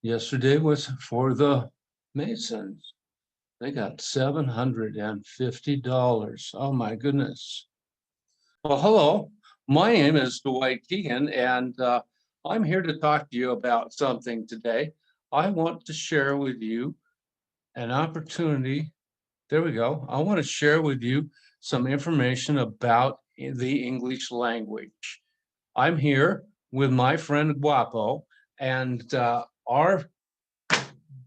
Yesterday was for the Masons. They got $750. Oh my goodness. Well, hello. My name is Dwight Keegan, and I'm here to talk to you about something today. I want to share with you an opportunity. There we go. I want to share with you some information about the English language. I'm here with my friend Guapo, and our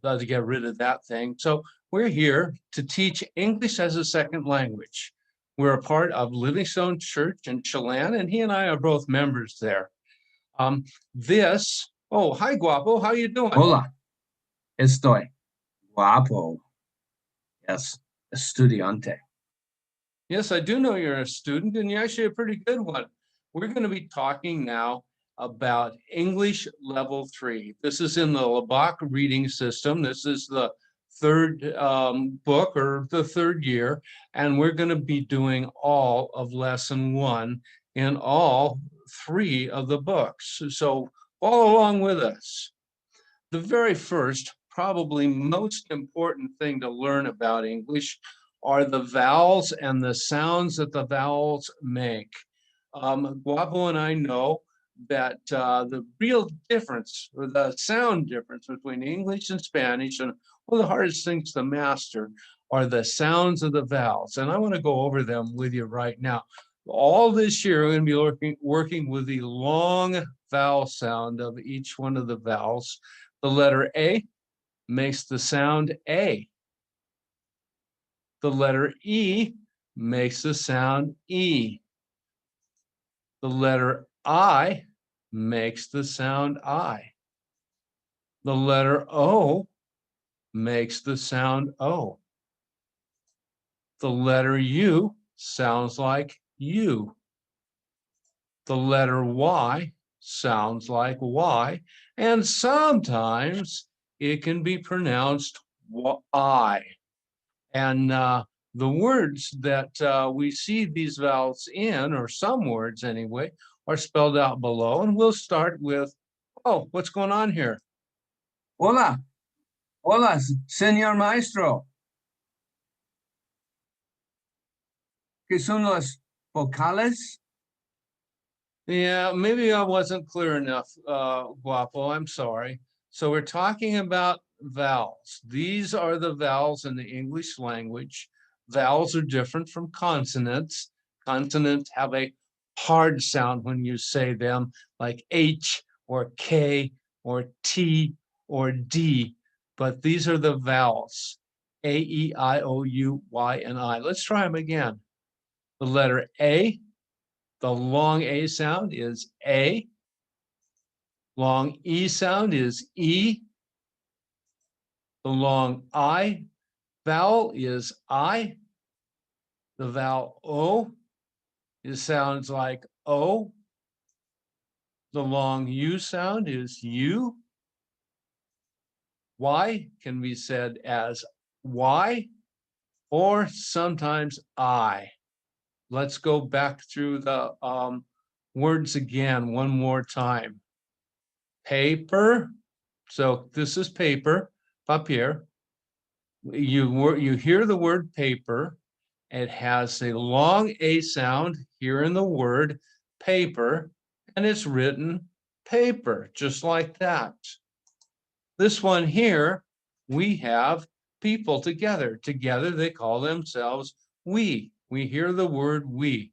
to get rid of that thing. So we're here to teach English as a second language. We're a part of Livingstone Church in Chelan, and he and I are both members there. Hi Guapo, how you doing? Hola, estoy guapo. Yes, estudiante. Yes, I do know you're a student, and you're actually a pretty good one. We're going to be talking now about English Level 3. This is in the Labach reading system. This is the third book or the third year, and we're going to be doing all of Lesson 1 in all three of the books. So follow along with us. The very first, probably most important thing to learn about English are the vowels and the sounds that the vowels make. Guapo and I know that the real difference, or the sound difference between English and Spanish, and one of the hardest things to master are the sounds of the vowels. And I want to go over them with you right now. All this year, we're going to be working with the long vowel sound of each one of the vowels. The letter A makes the sound A. The letter E makes the sound E. The letter I makes the sound I. The letter O makes the sound O. The letter U sounds like U. The letter Y sounds like Y. And sometimes it can be pronounced I. And the words that we see these vowels in, or some words anyway, are spelled out below. And we'll start with, oh, what's going on here? Hola, hola, señor maestro. ¿Qué son los vocales? Yeah, maybe I wasn't clear enough, Guapo. I'm sorry. So we're talking about vowels. These are the vowels in the English language. Vowels are different from consonants. Consonants have a hard sound when you say them, like H or K or T or D. But these are the vowels, A, E, I, O, U, Y, and I. Let's try them again. The letter A, the long A sound is A. Long E sound is E. The long I vowel is I. The vowel O sounds like O. The long U sound is U. Y can be said as Y, or sometimes I. Let's go back through the words again one more time. Paper. So this is paper, papier. You hear the word paper. It has a long A sound here in the word paper, and it's written paper, just like that. This one here, we have people together. Together, they call themselves we. We hear the word we.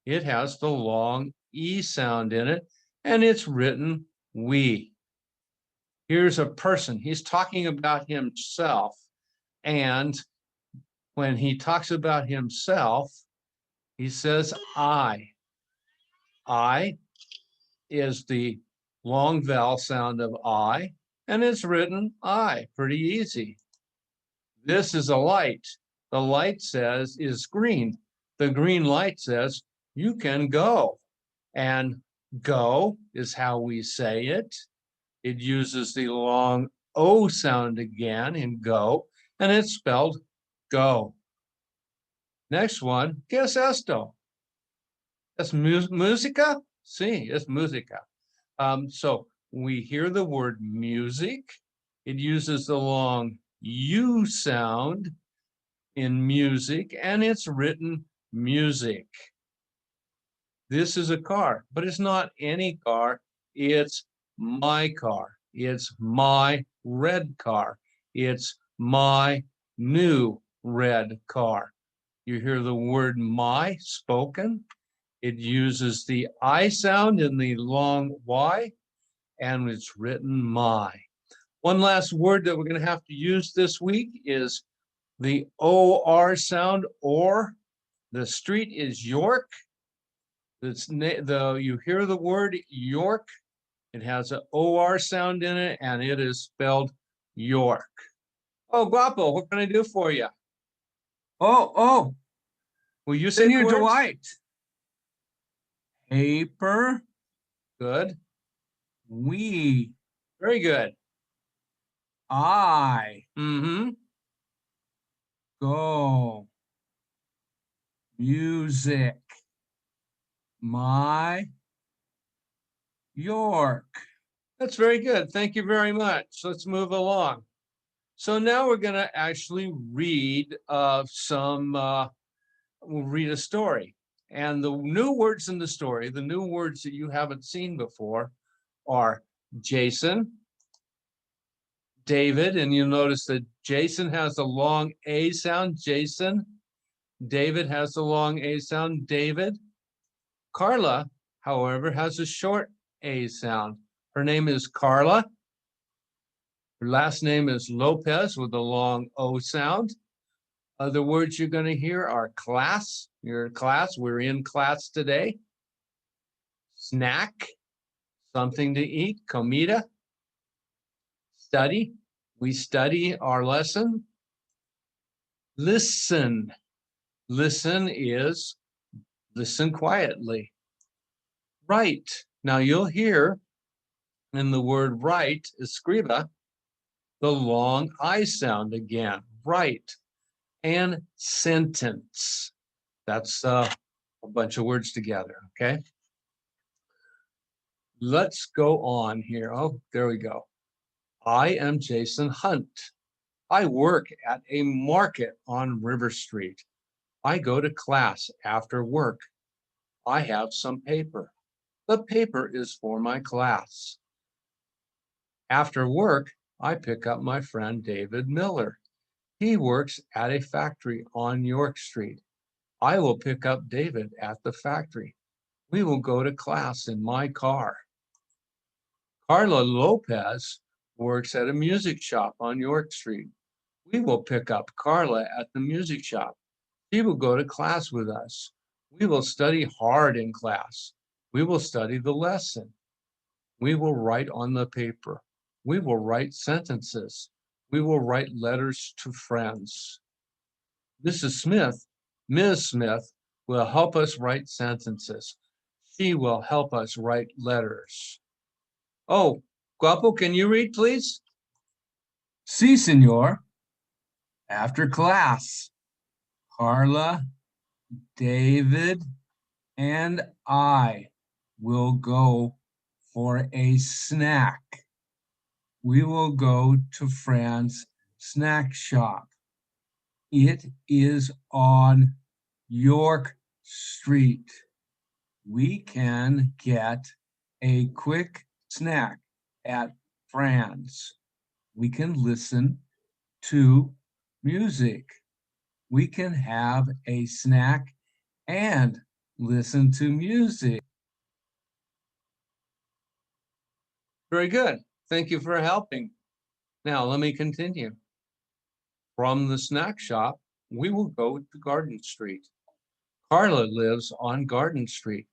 It has the long E sound in it, and it's written we. Here's a person. He's talking about himself. And when he talks about himself, he says I. I is the long vowel sound of I, and it's written I. Pretty easy. This is a light. The light says is green. The green light says you can go. And go is how we say it. It uses the long O sound again in go, and it's spelled go. Next one, ¿qué es esto? ¿Es música? Sí, es música. So we hear the word music, It uses the long U sound in music, and it's written music. This is a car, but it's not any car. It's my car. It's my red car. It's my new red car. You hear the word my spoken. It uses the I sound in the long Y, and it's written my. One last word that we're going to have to use this week is the OR sound, or. The street is York. You hear the word York. It has an OR sound in it, and it is spelled York. Oh, Guapo, what can I do for you? Oh, Will you say Senor words? Dwight. Paper, Good. we, Very good. I, Mm-hmm. go, music, my, York. That's very good. Thank you very much. Let's move along. So now we're going to actually read we'll read a story. And the new words in the story, the new words that you haven't seen before, are Jason, David, and you'll notice that Jason has a long A sound, Jason. David has a long A sound, David. Carla, however, has a short A sound. Her name is Carla. Her last name is Lopez with a long O sound. Other words you're going to hear are class. You're in class. We're in class today. Snack, something to eat, comida. Study, we study our lesson. Listen, listen is listen quietly. Write, now you'll hear in the word write, escriba, the long I sound again, write. And sentence, that's a bunch of words together, okay? Let's go on here. Oh, there we go. I am Jason Hunt. I work at a market on River Street. I go to class after work. I have some paper. The paper is for my class. After work, I pick up my friend David Miller. He works at a factory on York Street. I will pick up David at the factory. We will go to class in my car. Carla Lopez works at a music shop on York Street. We will pick up Carla at the music shop. She will go to class with us. We will study hard in class. We will study the lesson. We will write on the paper. We will write sentences. We will write letters to friends. Mrs. Smith, Ms. Smith will help us write sentences. She will help us write letters. Oh, Guapo, can you read, please? Si, senor. After class, Carla, David, and I will go for a snack. We will go to Fran's snack shop. It is on York Street. We can get a quick snack at Fran's. We can listen to music. We can have a snack and listen to music. Very good. Thank you for helping. Now, let me continue. From the snack shop, we will go to Garden Street. Carla lives on Garden Street.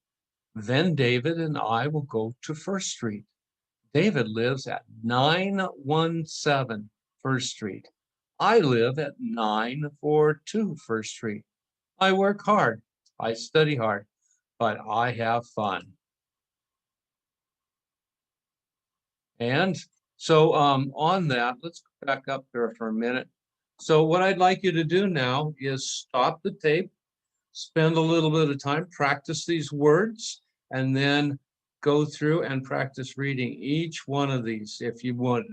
Then David and I will go to First Street. David lives at 917 First Street. I live at 942 First Street. I work hard. I study hard, but I have fun. And so on that, let's go back up there for a minute. So what I'd like you to do now is stop the tape, spend a little bit of time, practice these words, and then go through and practice reading each one of these if you want.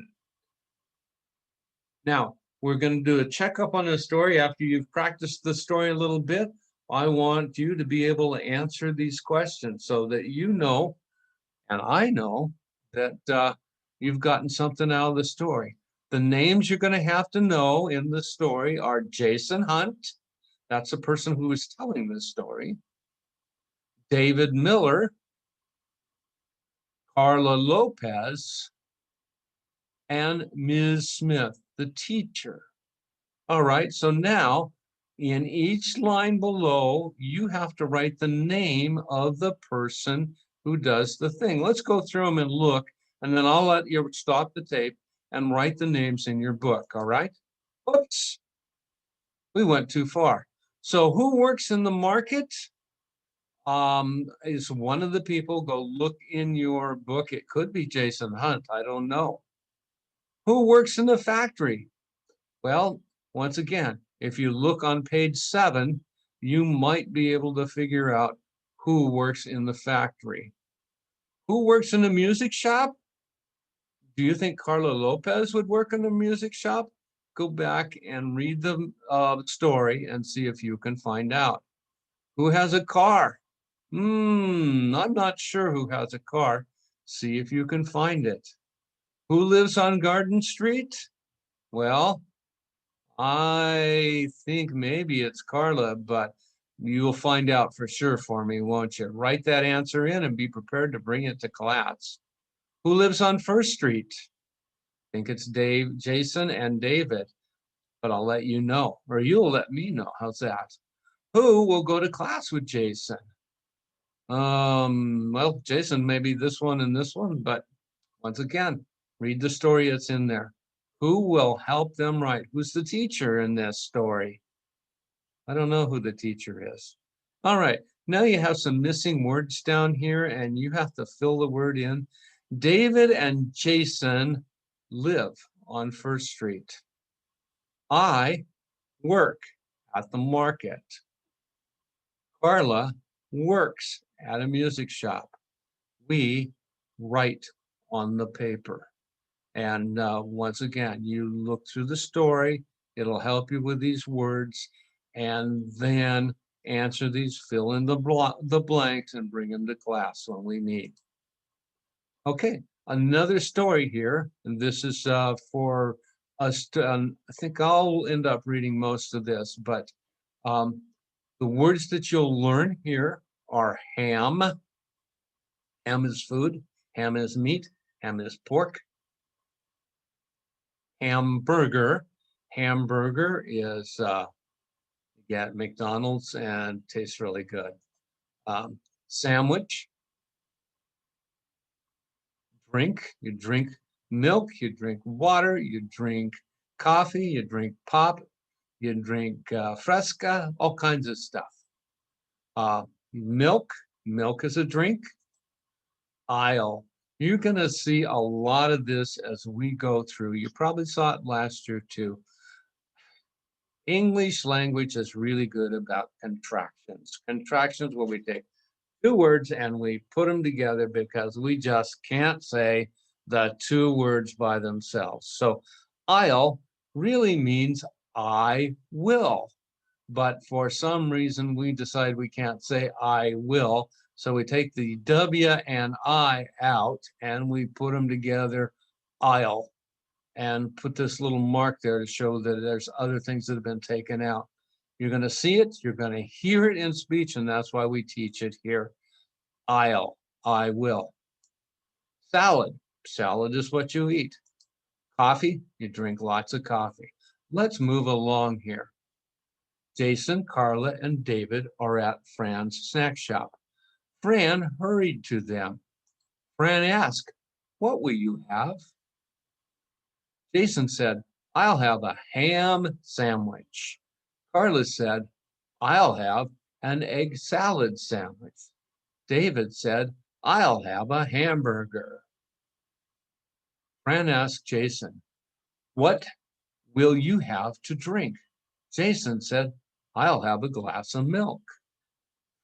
Now, we're going to do a checkup on the story after you've practiced the story a little bit. I want you to be able to answer these questions so that you know, and I know, that you've gotten something out of the story. The names you're going to have to know in the story are Jason Hunt. That's the person who is telling this story. David Miller, Carla Lopez, and Ms. Smith, the teacher. All right, so now in each line below, you have to write the name of the person who does the thing. Let's go through them and look, and then I'll let you stop the tape and write the names in your book, all right? Oops, we went too far. So who works in the market? Is one of the people. Go look in your book. It could be Jason Hunt, I don't know. Who works in the factory? Well, once again, if you look on page 7, you might be able to figure out who works in the factory. Who works in the music shop? Do you think Carla Lopez would work in the music shop? Go back and read the story and see if you can find out. Who has a car? I'm not sure who has a car. See if you can find it. Who lives on Garden Street? Well, I think maybe it's Carla, but you'll find out for sure for me, won't you? Write that answer in and be prepared to bring it to class. Who lives on First Street? I think it's Jason and David, but I'll let you know, or you'll let me know. How's that? Who will go to class with Jason? Well, Jason, maybe this one and this one, but once again, read the story that's in there. Who will help them write? Who's the teacher in this story? I don't know who the teacher is. All right, now you have some missing words down here and you have to fill the word in. David and Jason live on First Street. I work at the market. Carla works at a music shop. We write on the paper. And once again, you look through the story, it'll help you with these words, and then answer these, fill in the blanks and bring them to class when we meet. Okay, another story here, and this is for us to, I think I'll end up reading most of this, but the words that you'll learn here are ham. Ham is food, ham is meat, ham is pork. Hamburger. Hamburger is at McDonald's and tastes really good. Sandwich. Drink. You drink milk, you drink water, you drink coffee, you drink pop, you drink Fresca, all kinds of stuff. Milk. Milk is a drink. Aisle. You're going to see a lot of this as we go through. You probably saw it last year too. English language is really good about contractions. Contractions where we take two words and we put them together because we just can't say the two words by themselves. So I'll really means I will. But for some reason, we decide we can't say I will. So we take the W and I out and we put them together, I'll, and put this little mark there to show that there's other things that have been taken out. You're going to see it, you're going to hear it in speech, and that's why we teach it here. I'll, I will. Salad. Salad is what you eat. Coffee, you drink lots of coffee. Let's move along here. Jason, Carla, and David are at Fran's snack shop. Fran hurried to them. Fran asked, "What will you have?" Jason said, "I'll have a ham sandwich." Carla said, "I'll have an egg salad sandwich." David said, "I'll have a hamburger." Fran asked Jason, "What will you have to drink?" Jason said, "I'll have a glass of milk."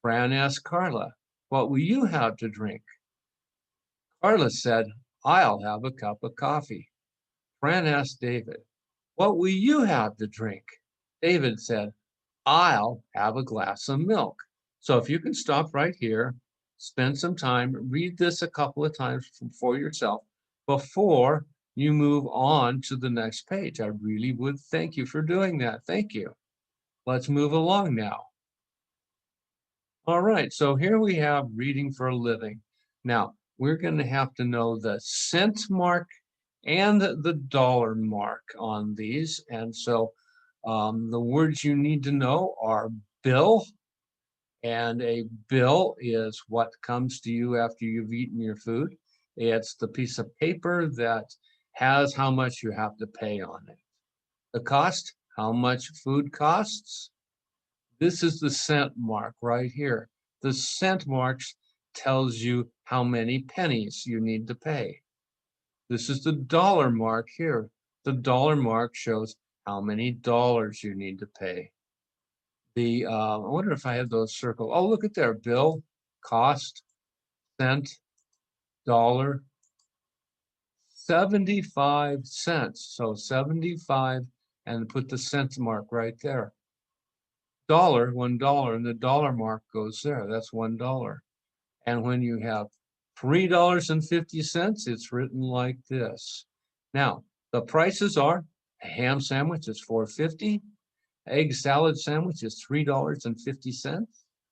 Fran asked Carla, "What will you have to drink?" Carla said, "I'll have a cup of coffee." Fran asked David, What will you have to drink? David said, I'll have a glass of milk. So if you can stop right here, spend some time, read this a couple of times for yourself before you move on to the next page. I really would thank you for doing that. Thank you. Let's move along now. All right, so here we have reading for a living. Now, we're going to have to know the cent mark and the dollar mark on these. And so the words you need to know are bill, and a bill is what comes to you after you've eaten your food. It's the piece of paper that has how much you have to pay on it. The cost, how much food costs. This is the cent mark right here. The cent marks tells you how many pennies you need to pay. This is the dollar mark here. The dollar mark shows how many dollars you need to pay. I wonder if I have those circled. Oh, look at there, bill, cost, cent, dollar, 75 cents. So 75 and put the cent mark right there. Dollar, $1, and the dollar mark goes there. That's $1. And when you have $3.50, it's written like this. Now, the prices are a ham sandwich is $4.50. Egg salad sandwich is $3.50.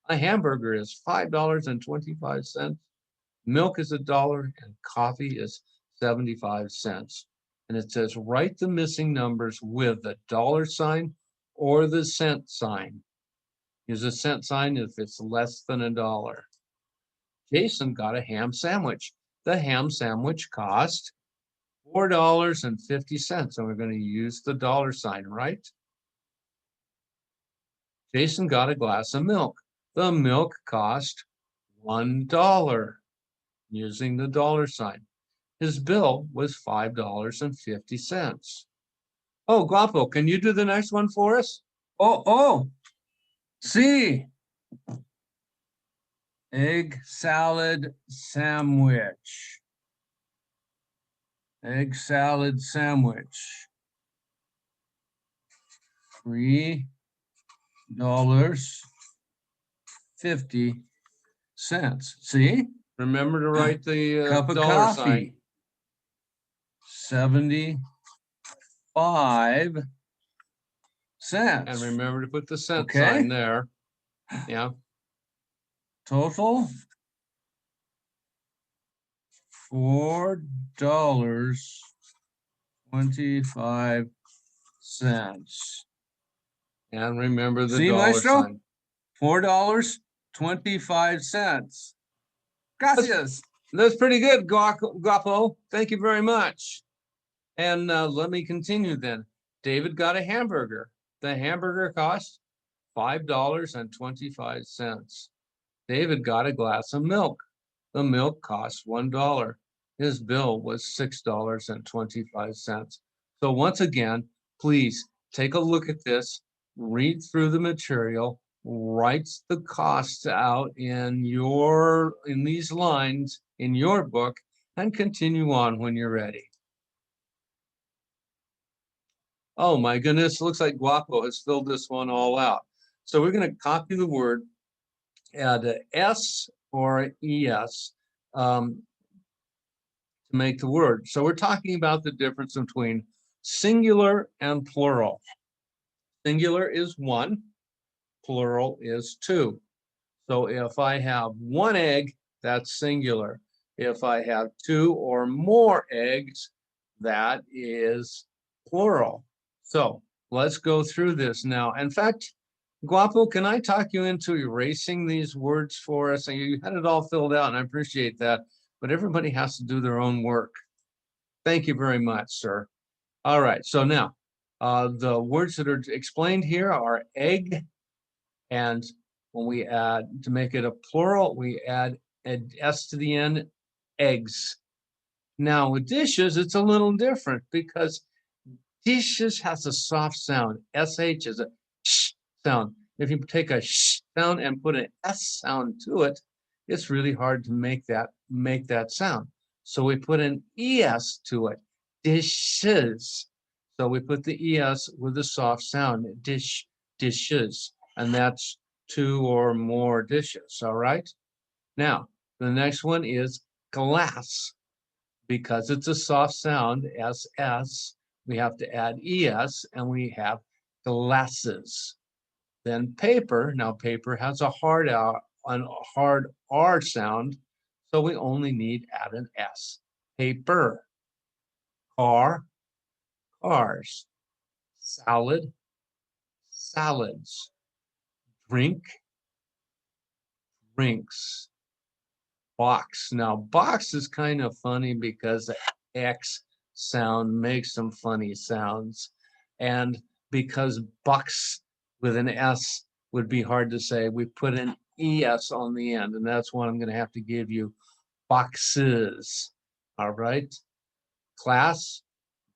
A hamburger is $5.25. Milk is $1, and coffee is 75 cents. And it says write the missing numbers with the dollar sign or the cent sign. Use a cent sign if it's less than $1. Jason got a ham sandwich. The ham sandwich cost $4.50, and we're going to use the dollar sign, right? Jason got a glass of milk. The milk cost $1 using the dollar sign. His bill was $5.50. Oh, Guapo, can you do the next one for us? See. Egg salad sandwich. Egg salad sandwich. $3.50. See? Remember to write the Cup of dollar coffee. sign. 75 cents. And remember to put the cent Okay. sign there. Yeah. Total $4.25. And remember the See, dollar Maestro? sign. $4.25. Gracias. That's pretty good, Guapo. Thank you very much. And let me continue then. David got a hamburger. The hamburger cost $5.25. David got a glass of milk. The milk cost $1. His bill was $6.25. So once again, please take a look at this, read through the material, write the costs out in these lines in your book, and continue on when you're ready. Oh my goodness, looks like Guapo has filled this one all out. So we're going to copy the word, add an S or an ES to make the word. So we're talking about the difference between singular and plural. Singular is one, plural is two. So if I have one egg, that's singular. If I have two or more eggs, that is plural. So let's go through this now. In fact, Guapo, can I talk you into erasing these words for us? And you had it all filled out, and I appreciate that, but everybody has to do their own work. Thank you very much, sir. All right, so now the words that are explained here are egg, and when we add, to make it a plural, we add an S to the end, eggs. Now with dishes, it's a little different because dishes has a soft sound. SH is a sh sound. If you take a sh sound and put an S sound to it, it's really hard to make that sound. So we put an ES to it, dishes. So we put the ES with a soft sound, dish, dishes, and that's two or more dishes, all right? Now, the next one is glass. Because it's a soft sound, SS, we have to add ES and we have glasses. Then paper, now paper has a hard R sound, so we only need add an S. Paper. Car, cars. Salad, salads. Drink, drinks. Box. Now, box is kind of funny because the X sound makes some funny sounds. And because bucks with an S would be hard to say, we put an ES on the end, and that's what I'm going to have to give you. Boxes. All right. Class,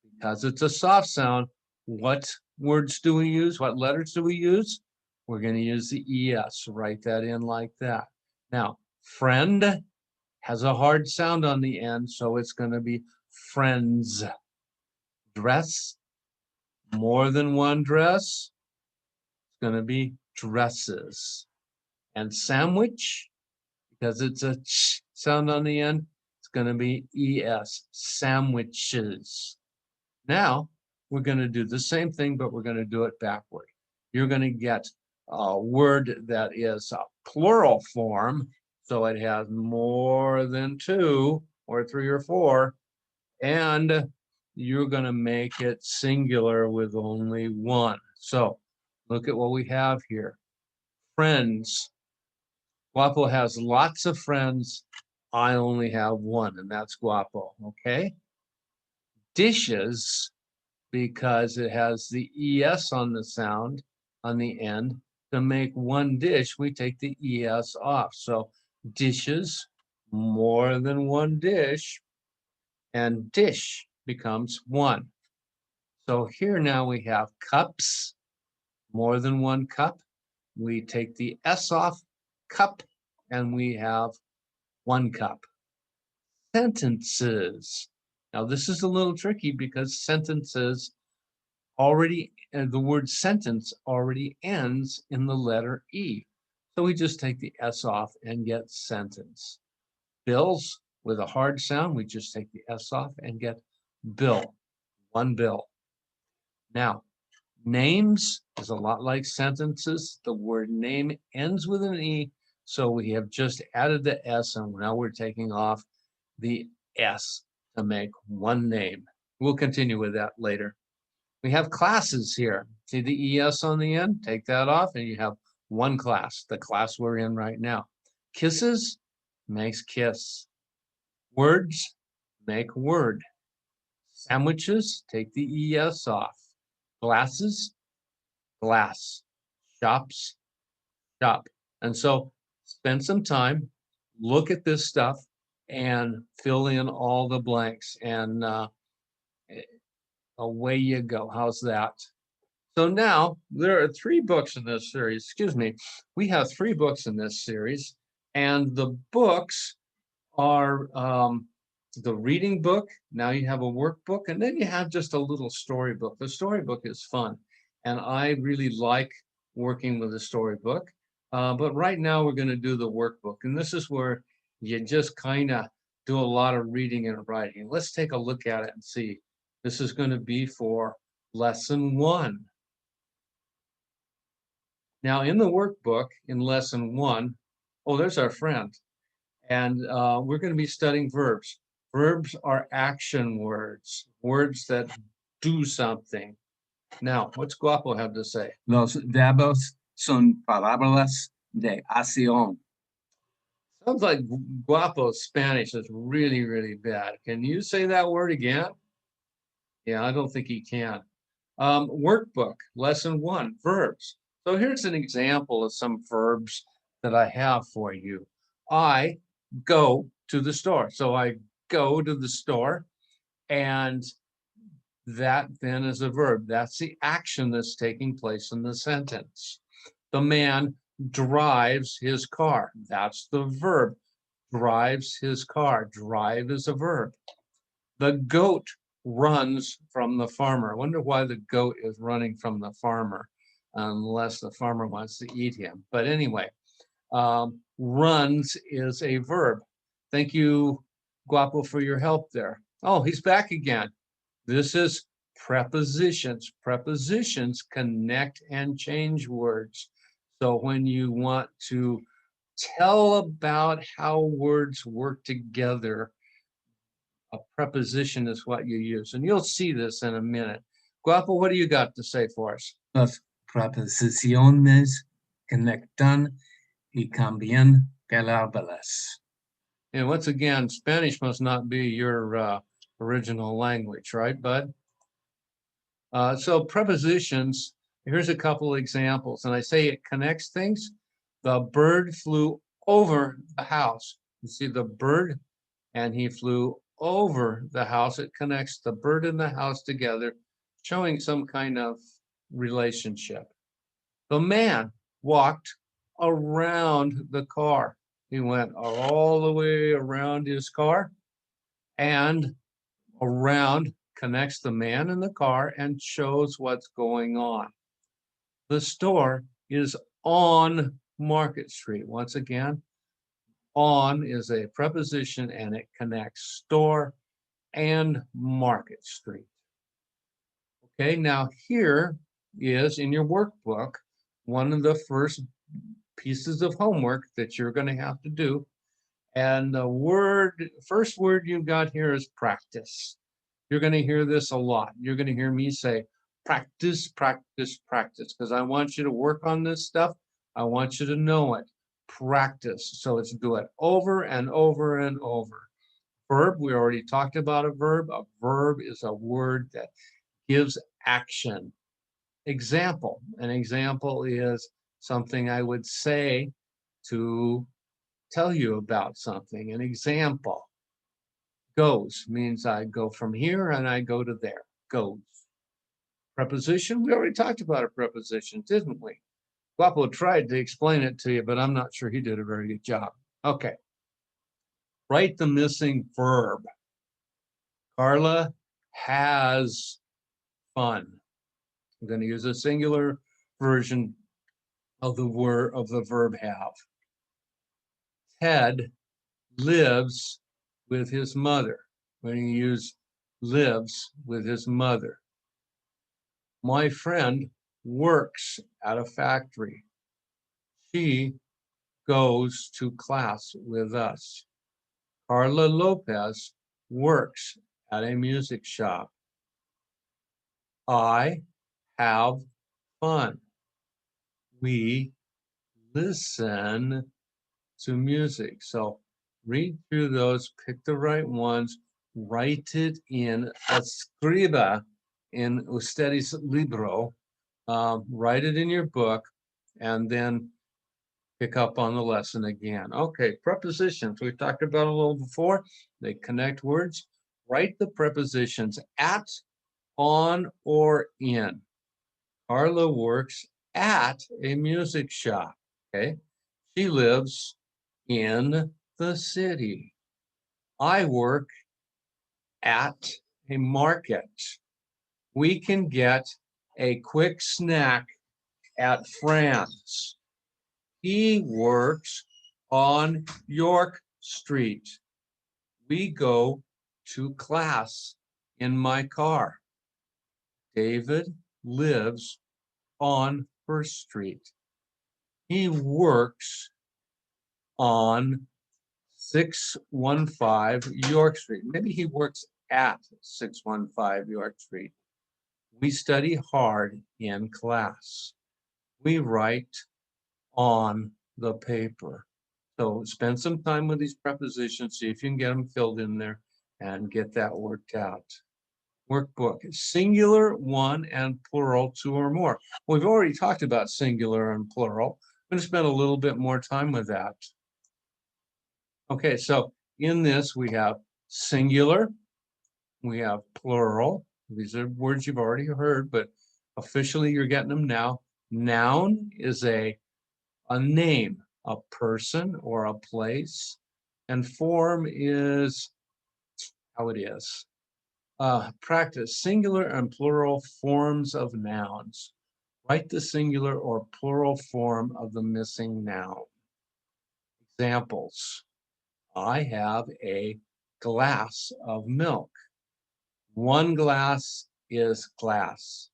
because it's a soft sound, what words do we use? What letters do we use? We're going to use the ES. Write that in like that. Now, friend has a hard sound on the end, so it's going to be friends. Dress, more than one dress, it's going to be dresses. And sandwich, because it's a ch sound on the end, it's going to be ES, sandwiches. Now, we're going to do the same thing, but we're going to do it backward. You're going to get a word that is a plural form, so it has more than two or three or four, and you're going to make it singular with only one. So look at what we have here. Friends. Guapo has lots of friends. I only have one, and that's Guapo, okay? Dishes, because it has the ES on the sound on the end. To make one dish, we take the ES off. So dishes, more than one dish, and dish becomes one. So here now we have cups, more than one cup. We take the S off, cup, and we have one cup. Sentences. Now this is a little tricky because sentences already, the word sentence already ends in the letter E. So we just take the S off and get sentence. Bills with a hard sound, we just take the S off and get bill, one bill. Now, names is a lot like sentences. The word name ends with an E, so we have just added the S and now we're taking off the S to make one name. We'll continue with that later. We have classes here. See the ES on the end? Take that off and you have one class, the class we're in right now. Kisses makes kiss. Words make word. Sandwiches, take the ES off. Glasses, glass. Shops, shop. And so spend some time, look at this stuff, and fill in all the blanks. And away you go. How's that? So now there are 3 books in this series. Excuse me. We have 3 books in this series, and the books are the reading book. Now you have a workbook, and then you have just a little storybook. The storybook is fun, and I really like working with a storybook. But right now we're going to do the workbook, and this is where you just kind of do a lot of reading and writing. Let's take a look at it and see. This is going to be for lesson 1. Now in the workbook, in lesson 1, oh, there's our friend. And we're going to be studying verbs. Verbs are action words, words that do something. Now, what's Guapo have to say? Los verbos son palabras de acción. Sounds like Guapo's Spanish is really, really bad. Can you say that word again? Yeah, I don't think he can. Workbook, lesson 1, verbs. So here's an example of some verbs that I have for you. I go to the store. So I go to the store, and that then is a verb. That's the action that's taking place in the sentence. The man drives his car. That's the verb. Drives his car. Drive is a verb. The goat runs from the farmer. I wonder why the goat is running from the farmer, unless the farmer wants to eat him. But anyway, runs is a verb. Thank you, Guapo, for your help there. Oh, he's back again. This is prepositions. Prepositions connect and change words. So when you want to tell about how words work together, a preposition is what you use. And you'll see this in a minute. Guapo, what do you got to say for us? Las preposiciones conectan y cambian palabras. And once again, Spanish must not be your original language, right, bud? So prepositions, here's a couple examples, and I say it connects things. The bird flew over the house. You see the bird, and he flew over the house. It connects the bird and the house together, showing some kind of relationship. The man walked around the car. He went all the way around his car, and around connects the man and the car and shows what's going on. The store is on Market Street. Once again, on is a preposition and it connects store and Market Street. Okay, now here is in your workbook, one of the first pieces of homework that you're going to have to do. And the first word you've got here is practice. You're going to hear this a lot. You're going to hear me say, practice, practice, practice, because I want you to work on this stuff. I want you to know it. Practice. So it's do it over and over and over. Verb, we already talked about a verb. A verb is a word that gives action. Example. An example is something I would say to tell you about something. An example. Goes means I go from here and I go to there. Goes. Preposition, we already talked about a preposition, didn't we? Guapo tried to explain it to you, but I'm not sure he did a very good job. Okay. Write the missing verb. Carla has fun. I'm going to use a singular version of the verb have. Ted lives with his mother. When you use lives with his mother. My friend works at a factory. She goes to class with us. Carla Lopez works at a music shop. I have fun. We listen to music. So read through those, pick the right ones, write it in, escriba in ustedes libro, write it in your book, and then pick up on the lesson again. Okay, prepositions, we've talked about a little before. They connect words. Write the prepositions at, on, or in. Carla works at a music shop, okay? She lives in the city. I work at a market. We can get a quick snack at Fran's. He works on York Street. We go to class in my car. David lives on First Street. He works on 615 York Street. Maybe he works at 615 York Street. We study hard in class. We write on the paper. So spend some time with these prepositions, see if you can get them filled in there and get that worked out. Workbook, singular, one, and plural, two or more. We've already talked about singular and plural. I'm going to spend a little bit more time with that. Okay, so in this we have singular, we have plural. These are words you've already heard, but officially you're getting them now. Noun is a name, a person or a place, and form is how it is. Practice singular and plural forms of nouns. Write the singular or plural form of the missing noun. Examples. I have a glass of milk. One glass is glass.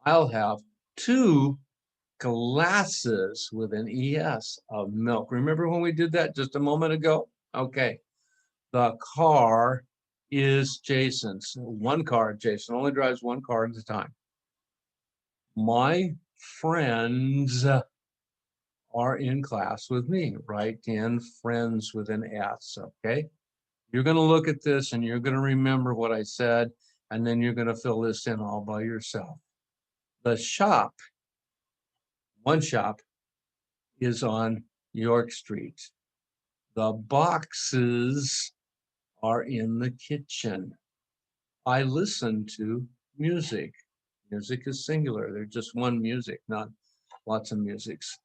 I'll have two glasses with an ES of milk. Remember when we did that just a moment ago? Okay. The car is Jason's. One car, Jason only drives one car at a time. My friends are in class with me. Write in friends with an S, okay? You're going to look at this and you're going to remember what I said, and then you're going to fill this in all by yourself. The shop, one shop, is on York Street. The boxes are in the kitchen. I listen to music. Music is singular. There's just one music, not lots of musics.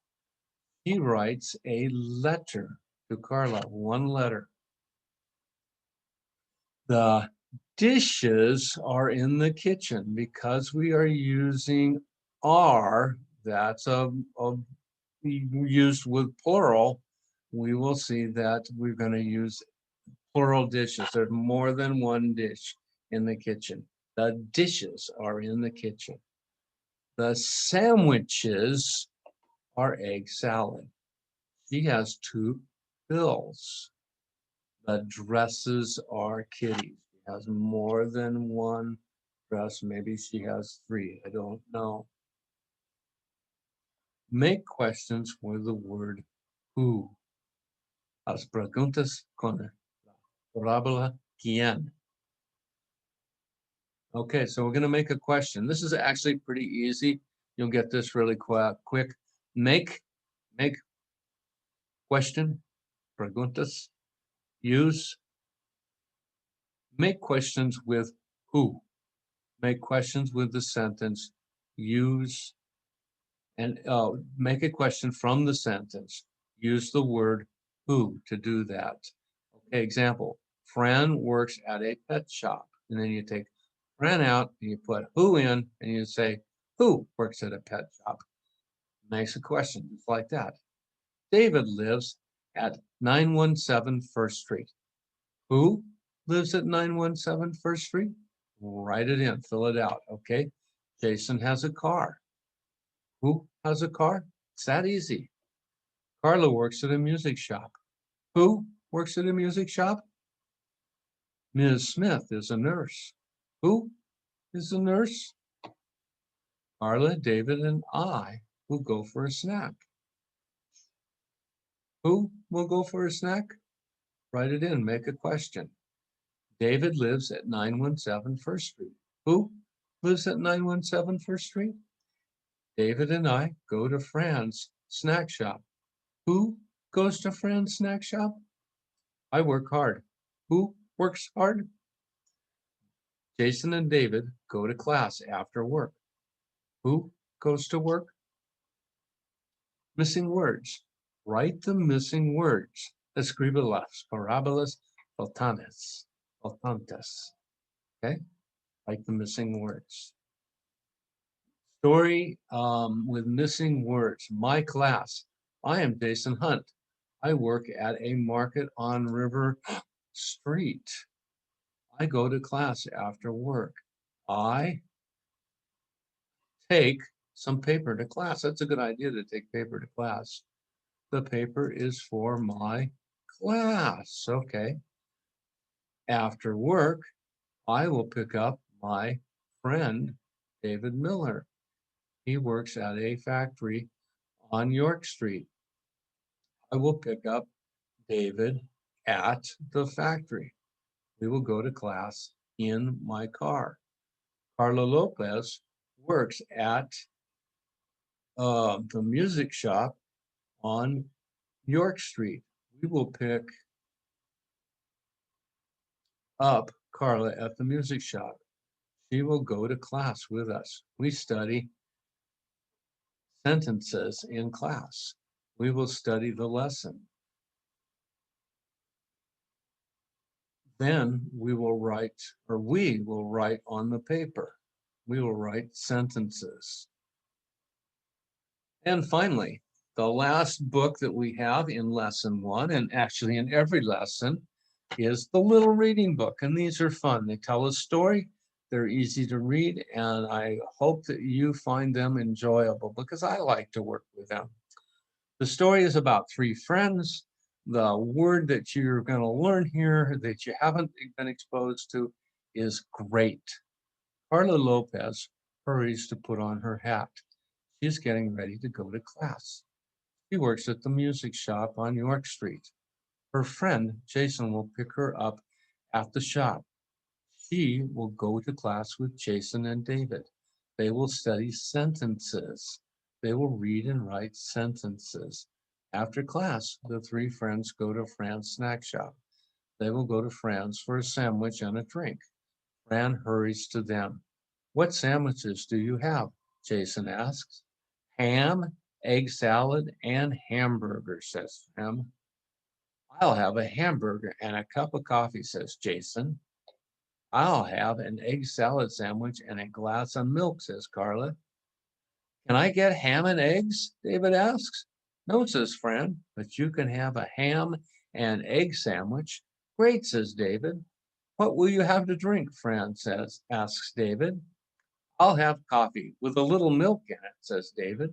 He writes a letter to Carla, one letter. The dishes are in the kitchen because we are using are, that's used with plural. We will see that we're going to use plural dishes. There's more than one dish in the kitchen. The dishes are in the kitchen. The sandwiches are egg salad. She has two bills. The dresses are kitties. She has more than one dress. Maybe she has three. I don't know. Make questions with the word who. Las preguntas con la parábola quién. Okay, so we're going to make a question. This is actually pretty easy. You'll get this really quick. Make question, preguntas, use, make questions with who. Make questions with the sentence, use, and make a question from the sentence. Use the word who to do that. Okay, example, Fran works at a pet shop. And then you take Fran out and you put who in and you say, who works at a pet shop? Makes a question just like that. David lives at 917 First Street. Who lives at 917 First Street? Write it in, fill it out, okay? Jason has a car. Who has a car? It's that easy. Carla works at a music shop. Who works at a music shop? Ms. Smith is a nurse. Who is a nurse? Carla, David, and I will go for a snack. Who will go for a snack? Write it in, make a question. David lives at 917 First Street. Who lives at 917 First Street? David and I go to Fran's snack shop. Who goes to Fran's snack shop? I work hard. Who works hard? Jason and David go to class after work. Who goes to work? Missing words. Write the missing words. Escribe las parábolas faltantes. Okay? Write the missing words. Story with missing words. My class. I am Jason Hunt. I work at a market on River Street. I go to class after work. I take some paper to class. That's a good idea to take paper to class. The paper is for my class. Okay. After work, I will pick up my friend, David Miller. He works at a factory on York Street. I will pick up David at the factory. We will go to class in my car. Carla Lopez works at the music shop on York Street. We will pick up Carla at the music shop. She will go to class with us. We study sentences in class. We will study the lesson. Then we will write on the paper. We will write sentences. And finally, the last book that we have in lesson 1, and actually in every lesson, is the little reading book. And these are fun. They tell a story. They're easy to read, and I hope that you find them enjoyable because I like to work with them. The story is about 3 friends. The word that you're going to learn here that you haven't been exposed to is great. Carla Lopez hurries to put on her hat. She's getting ready to go to class. She works at the music shop on York Street. Her friend Jason will pick her up at the shop. She will go to class with Jason and David. They will study sentences. They will read and write sentences. After class, the 3 friends go to Fran's snack shop. They will go to Fran's for a sandwich and a drink. Fran hurries to them. What sandwiches do you have? Jason asks. Ham, egg salad, and hamburger, says Fran. I'll have a hamburger and a cup of coffee, says Jason. I'll have an egg salad sandwich and a glass of milk, says Carla. Can I get ham and eggs? David asks. No, says Fran, but you can have a ham and egg sandwich. Great, says David. What will you have to drink? Fran asks David. I'll have coffee with a little milk in it, says David.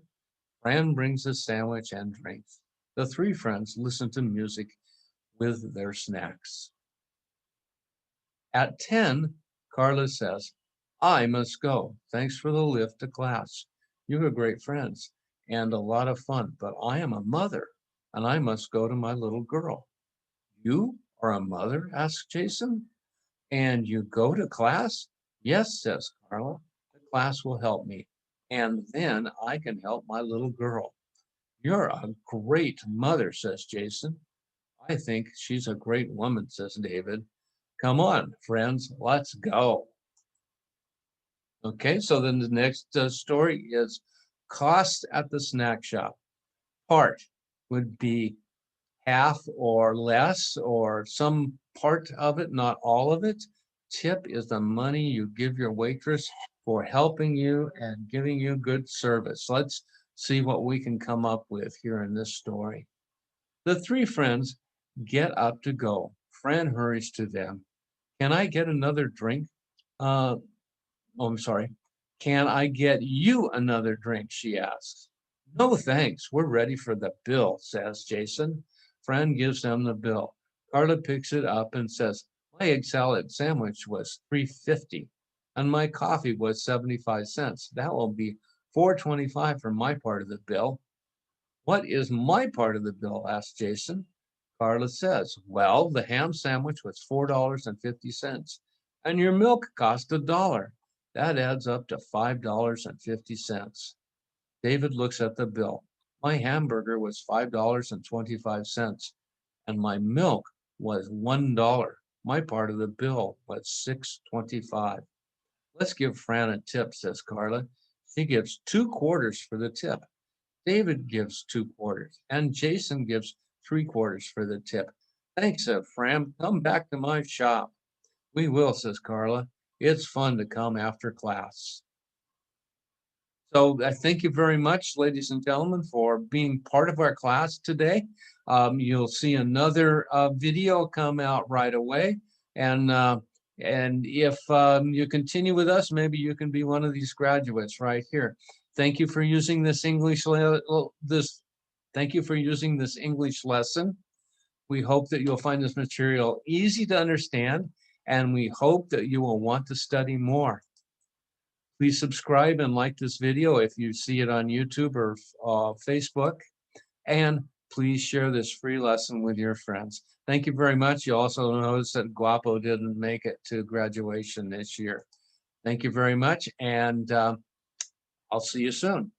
Fran brings a sandwich and drinks. The 3 friends listen to music with their snacks. At 10, Carla says, I must go. Thanks for the lift to class. You are great friends and a lot of fun, but I am a mother and I must go to my little girl. You are a mother? asks Jason. And you go to class? Yes, says Carla. The class will help me, and then I can help my little girl. You're a great mother, says Jason. I think she's a great woman, says David. Come on, friends, let's go. Okay, so then the next story is cost at the snack shop. Part would be half or less or some part of it, not all of it. Tip is the money you give your waitress for helping you and giving you good service. Let's see what we can come up with here in this story. The 3 friends get up to go. Fran hurries to them. Can I get another drink? I'm sorry. Can I get you another drink? She asks. No, thanks. We're ready for the bill, says Jason. Fran gives them the bill. Carla picks it up and says, my egg salad sandwich was $3.50 and my coffee was 75 cents. That will be $4.25 for my part of the bill. What is my part of the bill? asks Jason. Carla says, well, the ham sandwich was $4.50 and your milk cost $1. That adds up to $5.50. David looks at the bill. My hamburger was $5.25 and my milk was $1. My part of the bill was $6.25. Let's give Fran a tip, says Carla. She gives 2 quarters for the tip. David gives 2 quarters and Jason gives 3 quarters for the tip. Thanks, Fran. Come back to my shop. We will, says Carla. It's fun to come after class. So I thank you very much, ladies and gentlemen, for being part of our class today. You'll see another video come out right away. And if you continue with us, maybe you can be one of these graduates right here. Thank you for using this Thank you for using this English lesson. We hope that you'll find this material easy to understand, and we hope that you will want to study more. Please subscribe and like this video if you see it on YouTube or Facebook, and please share this free lesson with your friends. Thank you very much. You also notice that Guapo didn't make it to graduation this year. Thank you very much, and I'll see you soon.